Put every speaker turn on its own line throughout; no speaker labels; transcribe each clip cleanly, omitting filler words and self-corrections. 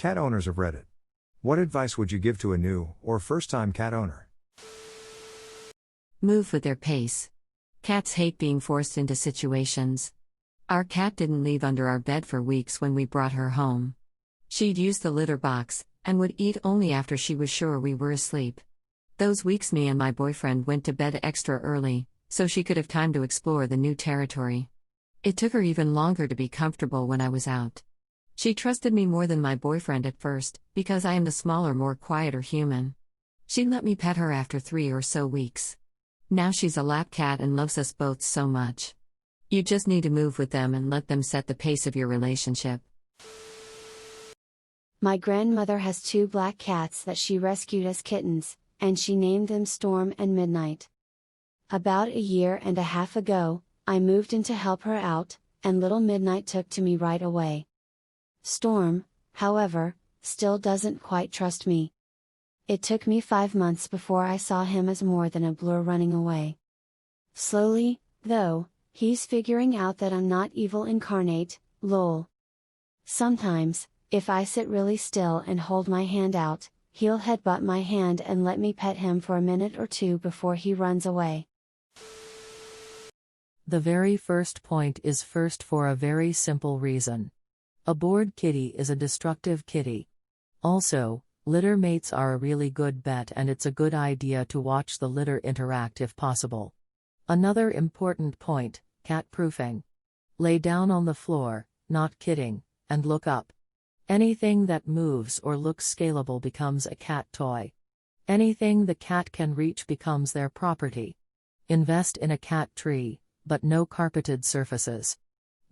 Cat owners of Reddit. What advice would you give to a new or first-time cat owner?
Move with their pace. Cats hate being forced into situations. Our cat didn't leave under our bed for weeks when we brought her home. She'd use the litter box, and would eat only after she was sure we were asleep. Those weeks me and my boyfriend went to bed extra early, so she could have time to explore the new territory. It took her even longer to be comfortable when I was out. She trusted me more than my boyfriend at first, because I am the smaller, more quieter human. She let me pet her after 3 or so weeks. Now she's a lap cat and loves us both so much. You just need to move with them and let them set the pace of your relationship.
My grandmother has 2 black cats that she rescued as kittens, and she named them Storm and Midnight. About a year and a half ago, I moved in to help her out, and little Midnight took to me right away. Storm, however, still doesn't quite trust me. It took me 5 months before I saw him as more than a blur running away. Slowly, though, he's figuring out that I'm not evil incarnate, lol. Sometimes, if I sit really still and hold my hand out, he'll headbutt my hand and let me pet him for a minute or 2 before he runs away.
The very first point is first for a very simple reason. A bored kitty is a destructive kitty. Also, litter mates are a really good bet, and it's a good idea to watch the litter interact if possible. Another important point, cat proofing. Lay down on the floor, not kidding, and look up. Anything that moves or looks scalable becomes a cat toy. Anything the cat can reach becomes their property. Invest in a cat tree, but no carpeted surfaces.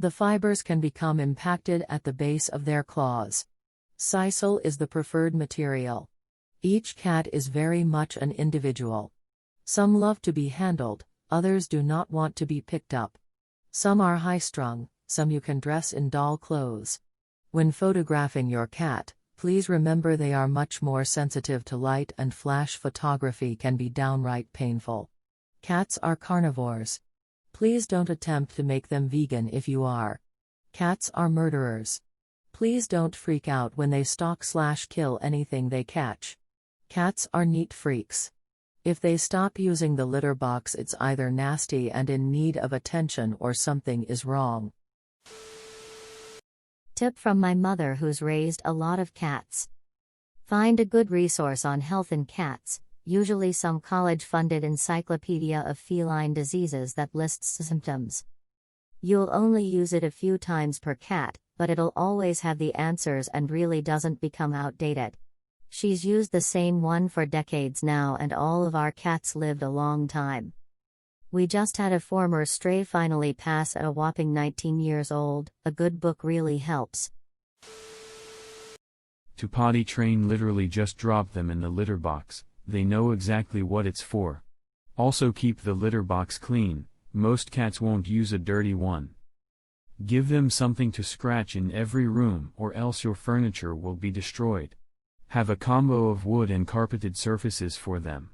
The fibers can become impacted at the base of their claws. Sisal is the preferred material. Each cat is very much an individual. Some love to be handled, others do not want to be picked up. Some are high-strung, some you can dress in doll clothes. When photographing your cat, please remember they are much more sensitive to light, and flash photography can be downright painful. Cats are carnivores. Please don't attempt to make them vegan if you are. Cats are murderers. Please don't freak out when they stalk/kill anything they catch. Cats are neat freaks. If they stop using the litter box, it's either nasty and in need of attention or something is wrong.
Tip from my mother, who's raised a lot of cats. Find a good resource on health in cats, usually some college-funded encyclopedia of feline diseases that lists symptoms. You'll only use it a few times per cat, but it'll always have the answers and really doesn't become outdated. She's used the same one for decades now, and all of our cats lived a long time. We just had a former stray finally pass at a whopping 19 years old. A good book really helps.
To potty train, literally just drop them in the litter box. They know exactly what it's for. Also, keep the litter box clean. Most cats won't use a dirty one. Give them something to scratch in every room, or else your furniture will be destroyed. Have a combo of wood and carpeted surfaces for them.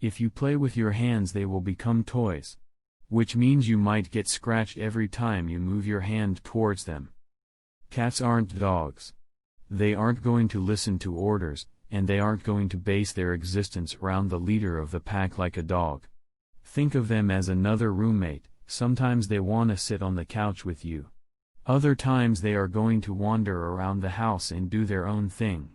If you play with your hands, they will become toys. Which means you might get scratched every time you move your hand towards them. Cats aren't dogs. They aren't going to listen to orders, and they aren't going to base their existence around the leader of the pack like a dog. Think of them as another roommate. Sometimes they want to sit on the couch with you. Other times they are going to wander around the house and do their own thing.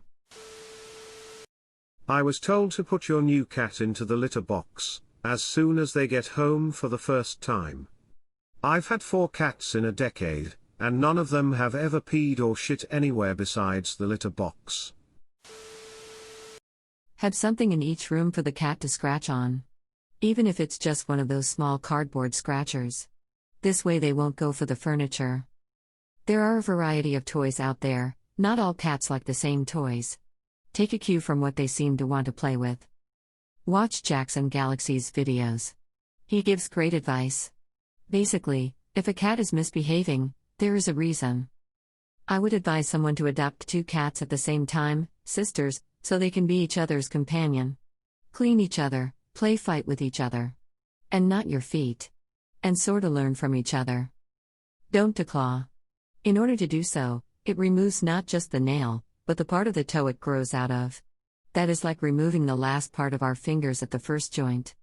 I was told to put your new cat into the litter box as soon as they get home for the first time. I've had 4 cats in a decade, and none of them have ever peed or shit anywhere besides the litter box.
Have something in each room for the cat to scratch on. Even if it's just one of those small cardboard scratchers. This way they won't go for the furniture. There are a variety of toys out there. Not all cats like the same toys. Take a cue from what they seem to want to play with. Watch Jackson Galaxy's videos. He gives great advice. Basically, if a cat is misbehaving, there is a reason. I would advise someone to adopt 2 cats at the same time, sisters, so they can be each other's companion. Clean each other, play fight with each other. And not your feet. And sorta learn from each other. Don't declaw. In order to do so, it removes not just the nail, but the part of the toe it grows out of. That is like removing the last part of our fingers at the first joint.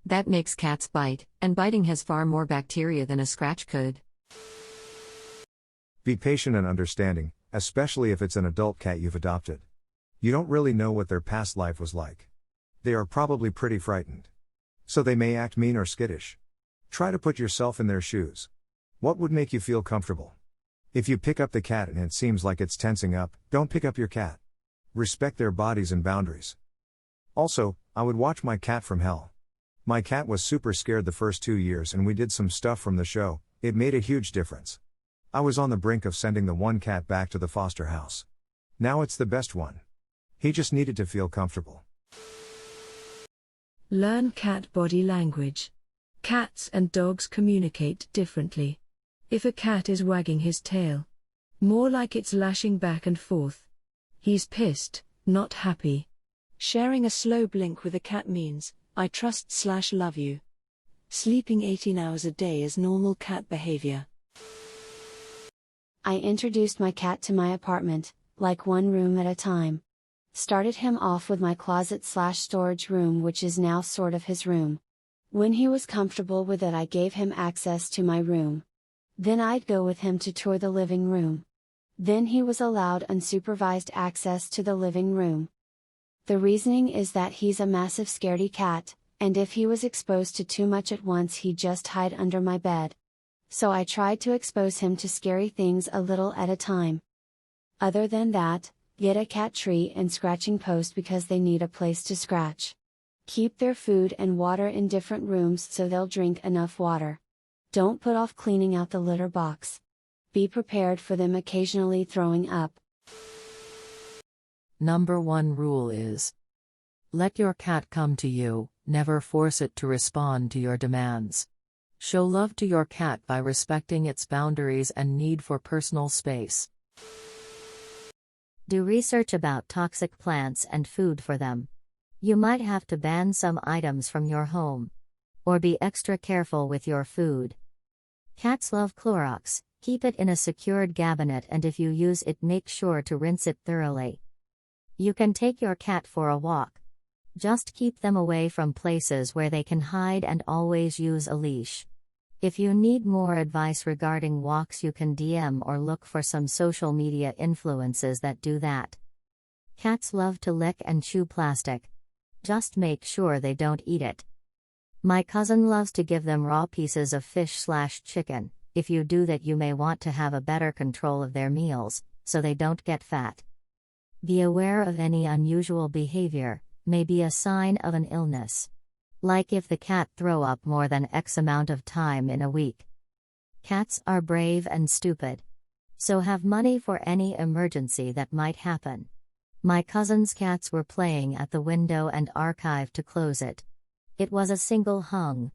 That makes cats bite, and biting has far more bacteria than a scratch could.
Be patient and understanding, especially if it's an adult cat you've adopted. You don't really know what their past life was like. They are probably pretty frightened. So they may act mean or skittish. Try to put yourself in their shoes. What would make you feel comfortable? If you pick up the cat and it seems like it's tensing up, don't pick up your cat. Respect their bodies and boundaries. Also, I would watch My Cat from Hell. My cat was super scared the first 2 years and we did some stuff from the show. It made a huge difference. I was on the brink of sending the one cat back to the foster house. Now it's the best one. He just needed to feel comfortable.
Learn cat body language. Cats and dogs communicate differently. If a cat is wagging his tail, more like it's lashing back and forth. He's pissed, not happy. Sharing a slow blink with a cat means, I trust/love you. Sleeping 18 hours a day is normal cat behavior.
I introduced my cat to my apartment, like one room at a time. Started him off with my closet/storage room, which is now sort of his room. When he was comfortable with it, I gave him access to my room. Then I'd go with him to tour the living room. Then he was allowed unsupervised access to the living room. The reasoning is that he's a massive scaredy cat, and if he was exposed to too much at once he'd just hide under my bed. So I tried to expose him to scary things a little at a time. Other than that, get a cat tree and scratching post because they need a place to scratch. Keep their food and water in different rooms so they'll drink enough water. Don't put off cleaning out the litter box. Be prepared for them occasionally throwing up.
Number 1 rule is: let your cat come to you, never force it to respond to your demands. Show love to your cat by respecting its boundaries and need for personal space.
Do research about toxic plants and food for them. You might have to ban some items from your home. Or be extra careful with your food. Cats love Clorox. Keep it in a secured cabinet, and if you use it, make sure to rinse it thoroughly. You can take your cat for a walk. Just keep them away from places where they can hide and always use a leash. If you need more advice regarding walks, you can DM or look for some social media influences that do that. Cats love to lick and chew plastic. Just make sure they don't eat it. My cousin loves to give them raw pieces of fish/chicken. If you do that, you may want to have a better control of their meals, so they don't get fat. Be aware of any unusual behavior, may be a sign of an illness. Like if the cat throw up more than X amount of time in a week. Cats are brave and stupid. So have money for any emergency that might happen. My cousin's cats were playing at the window and archived to close it. It was a single hung.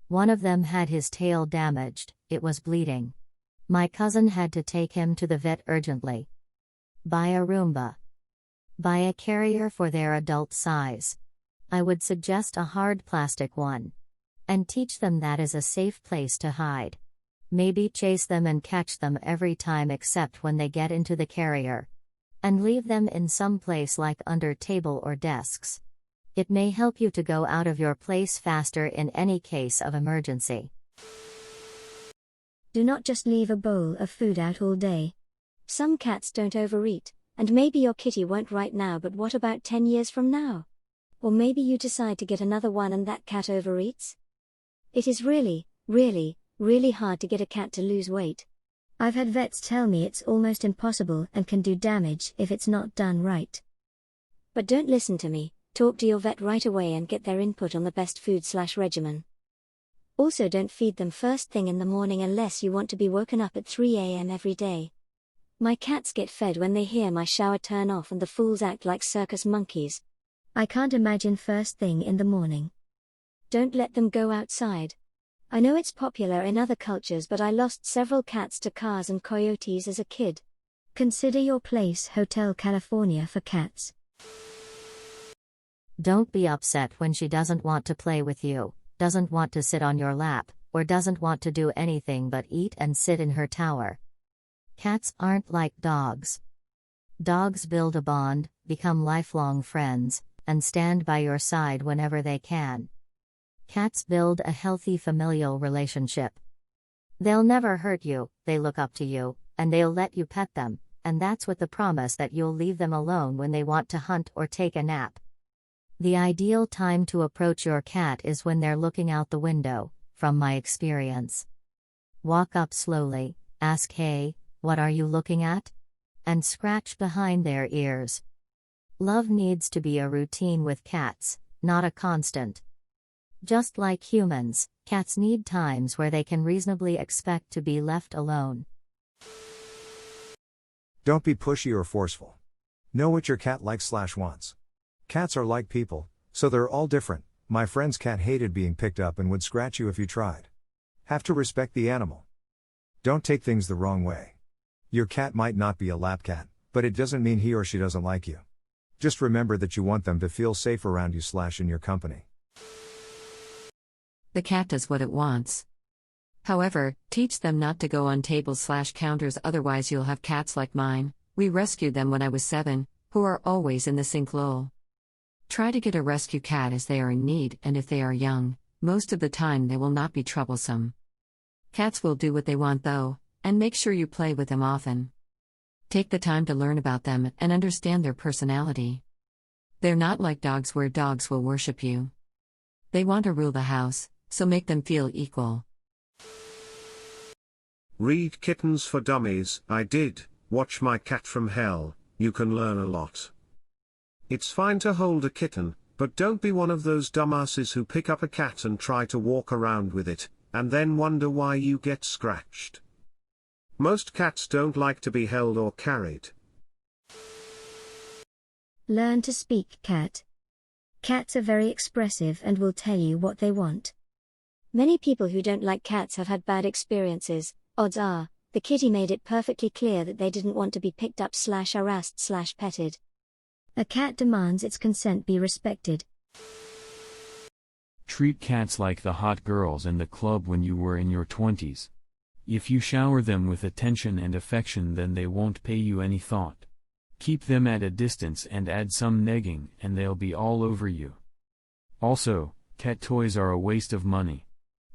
One of them had his tail damaged, it was bleeding. My cousin had to take him to the vet urgently. Buy a Roomba. Buy a carrier for their adult size. I would suggest a hard plastic one. And teach them that is a safe place to hide. Maybe chase them and catch them every time except when they get into the carrier. And leave them in some place like under table or desks. It may help you to go out of your place faster in any case of emergency.
Do not just leave a bowl of food out all day. Some cats don't overeat, and maybe your kitty won't right now, but what about 10 years from now? Or maybe you decide to get another one and that cat overeats? It is really, really, really hard to get a cat to lose weight. I've had vets tell me it's almost impossible and can do damage if it's not done right. But don't listen to me. Talk to your vet right away and get their input on the best food/regimen. Also, don't feed them first thing in the morning unless you want to be woken up at 3 a.m. every day. My cats get fed when they hear my shower turn off, and the fools act like circus monkeys. I can't imagine first thing in the morning. Don't let them go outside. I know it's popular in other cultures, but I lost several cats to cars and coyotes as a kid. Consider your place Hotel California for cats.
Don't be upset when she doesn't want to play with you, doesn't want to sit on your lap, or doesn't want to do anything but eat and sit in her tower. Cats aren't like dogs. Dogs build a bond, become lifelong friends, and stand by your side whenever they can. Cats build a healthy familial relationship. They'll never hurt you, they look up to you, and they'll let you pet them, and that's with the promise that you'll leave them alone when they want to hunt or take a nap. The ideal time to approach your cat is when they're looking out the window, from my experience. Walk up slowly, ask, "Hey, what are you looking at?" and scratch behind their ears. Love needs to be a routine with cats, not a constant. Just like humans, cats need times where they can reasonably expect to be left alone.
Don't be pushy or forceful. Know what your cat likes/wants. Cats are like people, so they're all different. My friend's cat hated being picked up and would scratch you if you tried. Have to respect the animal. Don't take things the wrong way. Your cat might not be a lap cat, but it doesn't mean he or she doesn't like you. Just remember that you want them to feel safe around you/in your company.
The cat does what it wants. However, teach them not to go on tables/counters, otherwise you'll have cats like mine. We rescued them when I was 7, who are always in the sink lol. Try to get a rescue cat as they are in need, and if they are young, most of the time they will not be troublesome. Cats will do what they want though, and make sure you play with them often. Take the time to learn about them and understand their personality. They're not like dogs where dogs will worship you. They want to rule the house, so make them feel equal.
Read Kittens for Dummies. I did. Watch My Cat from Hell. You can learn a lot. It's fine to hold a kitten, but don't be one of those dumbasses who pick up a cat and try to walk around with it, and then wonder why you get scratched. Most cats don't like to be held or carried.
Learn to speak, cat. Cats are very expressive and will tell you what they want. Many people who don't like cats have had bad experiences. Odds are, the kitty made it perfectly clear that they didn't want to be picked up/harassed/petted. A cat demands its consent be respected.
Treat cats like the hot girls in the club when you were in your 20s. If you shower them with attention and affection, then they won't pay you any thought. Keep them at a distance and add some negging and they'll be all over you. Also, cat toys are a waste of money.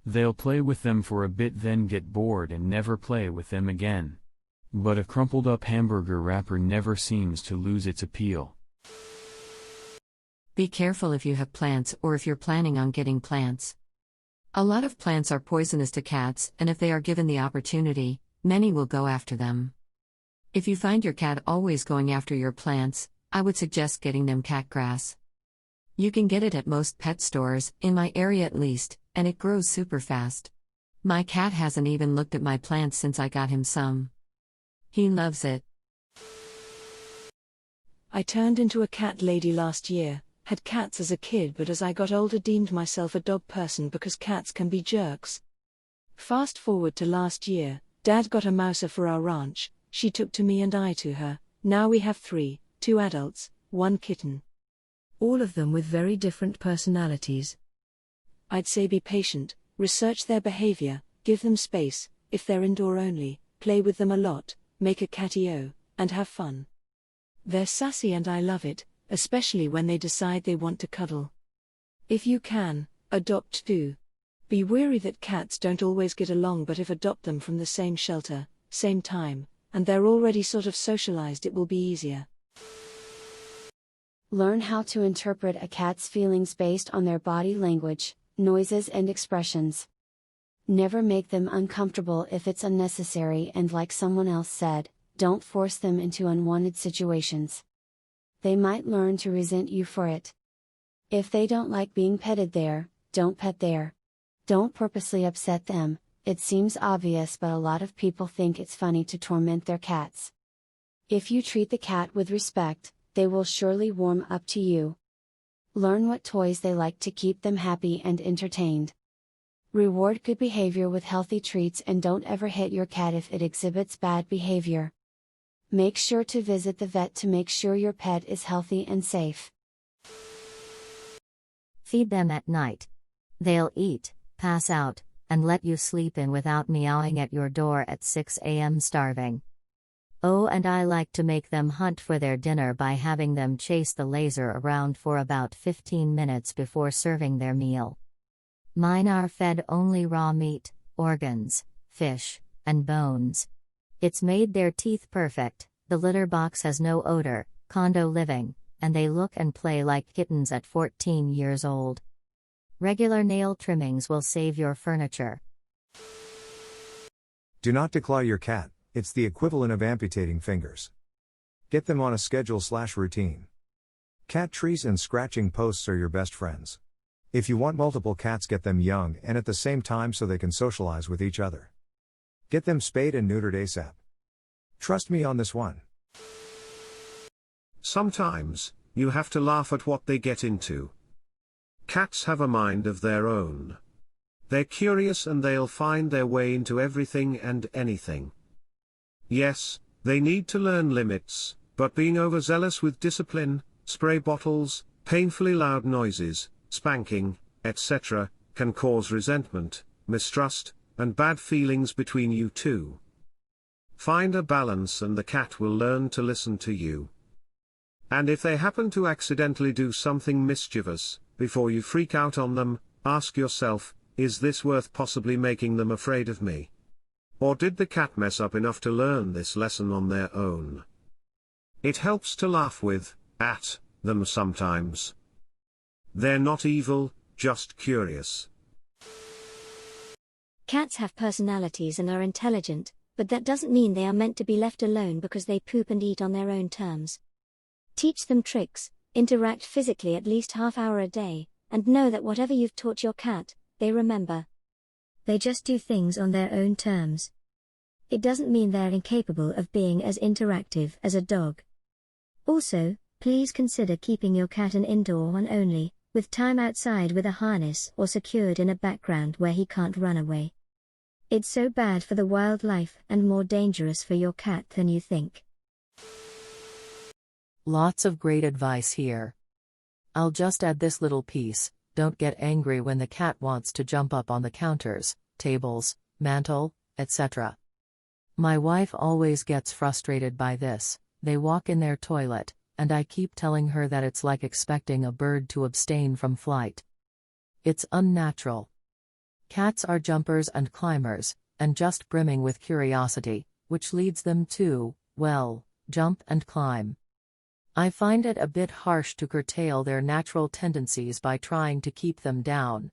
They'll play with them for a bit then get bored and never play with them again. But a crumpled up hamburger wrapper never seems to lose its appeal.
Be careful if you have plants or if you're planning on getting plants. A lot of plants are poisonous to cats, and if they are given the opportunity, many will go after them. If you find your cat always going after your plants, I would suggest getting them cat grass. You can get it at most pet stores, in my area at least, and it grows super fast. My cat hasn't even looked at my plants since I got him some. He loves it.
I turned into a cat lady last year. Had cats as a kid, but as I got older deemed myself a dog person because cats can be jerks. Fast forward to last year, Dad got a mouser for our ranch, she took to me and I to her. Now we have 3, 2 adults, 1 kitten. All of them with very different personalities. I'd say be patient, research their behavior, give them space, if they're indoor only, play with them a lot, make a catio, and have fun. They're sassy and I love it, especially when they decide they want to cuddle. If you can, adopt too. Be wary that cats don't always get along, but if adopt them from the same shelter, same time, and they're already sort of socialized, it will be easier.
Learn how to interpret a cat's feelings based on their body language, noises and expressions. Never make them uncomfortable if it's unnecessary, and like someone else said, don't force them into unwanted situations. They might learn to resent you for it. If they don't like being petted there, don't pet there. Don't purposely upset them. It seems obvious, but a lot of people think it's funny to torment their cats. If you treat the cat with respect, they will surely warm up to you. Learn what toys they like to keep them happy and entertained. Reward good behavior with healthy treats, and don't ever hit your cat if it exhibits bad behavior. Make sure to visit the vet to make sure your pet is healthy and safe.
Feed them at night. They'll eat, pass out, and let you sleep in without meowing at your door at 6 a.m. starving. Oh, and I like to make them hunt for their dinner by having them chase the laser around for about 15 minutes before serving their meal. Mine are fed only raw meat, organs, fish, and bones. It's made their teeth perfect, the litter box has no odor, condo living, and they look and play like kittens at 14 years old. Regular nail trimmings will save your furniture.
Do not declaw your cat, it's the equivalent of amputating fingers. Get them on a schedule/routine. Cat trees and scratching posts are your best friends. If you want multiple cats, get them young and at the same time so they can socialize with each other. Get them spayed and neutered ASAP. Trust me on this one.
Sometimes, you have to laugh at what they get into. Cats have a mind of their own. They're curious and they'll find their way into everything and anything. Yes, they need to learn limits, but being overzealous with discipline, spray bottles, painfully loud noises, spanking, etc., can cause resentment, mistrust, and bad feelings between you two. Find a balance and the cat will learn to listen to you. And if they happen to accidentally do something mischievous, before you freak out on them, ask yourself, is this worth possibly making them afraid of me? Or did the cat mess up enough to learn this lesson on their own? It helps to laugh at them sometimes. They're not evil, just curious.
Cats have personalities and are intelligent, but that doesn't mean they are meant to be left alone because they poop and eat on their own terms. Teach them tricks, interact physically at least half-hour a day, and know that whatever you've taught your cat, they remember. They just do things on their own terms. It doesn't mean they're incapable of being as interactive as a dog. Also, please consider keeping your cat an indoor one only, with time outside with a harness or secured in a background where he can't run away. It's so bad for the wildlife and more dangerous for your cat than you think.
Lots of great advice here. I'll just add this little piece: don't get angry when the cat wants to jump up on the counters, tables, mantle, etc. My wife always gets frustrated by this. They walk in their toilet, and I keep telling her that it's like expecting a bird to abstain from flight. It's unnatural. Cats are jumpers and climbers, and just brimming with curiosity, which leads them to, well, jump and climb. I find it a bit harsh to curtail their natural tendencies by trying to keep them down.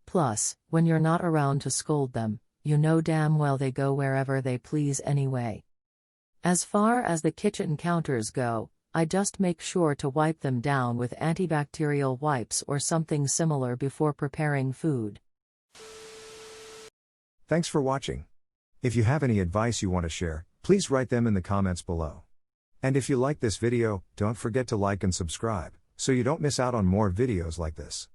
Plus, when you're not around to scold them, you know damn well they go wherever they please anyway. As far as the kitchen counters go, I just make sure to wipe them down with antibacterial wipes or something similar before preparing food.
Thanks for watching. If you have any advice you want to share, please write them in the comments below. And if you like this video, don't forget to like and subscribe, so you don't miss out on more videos like this.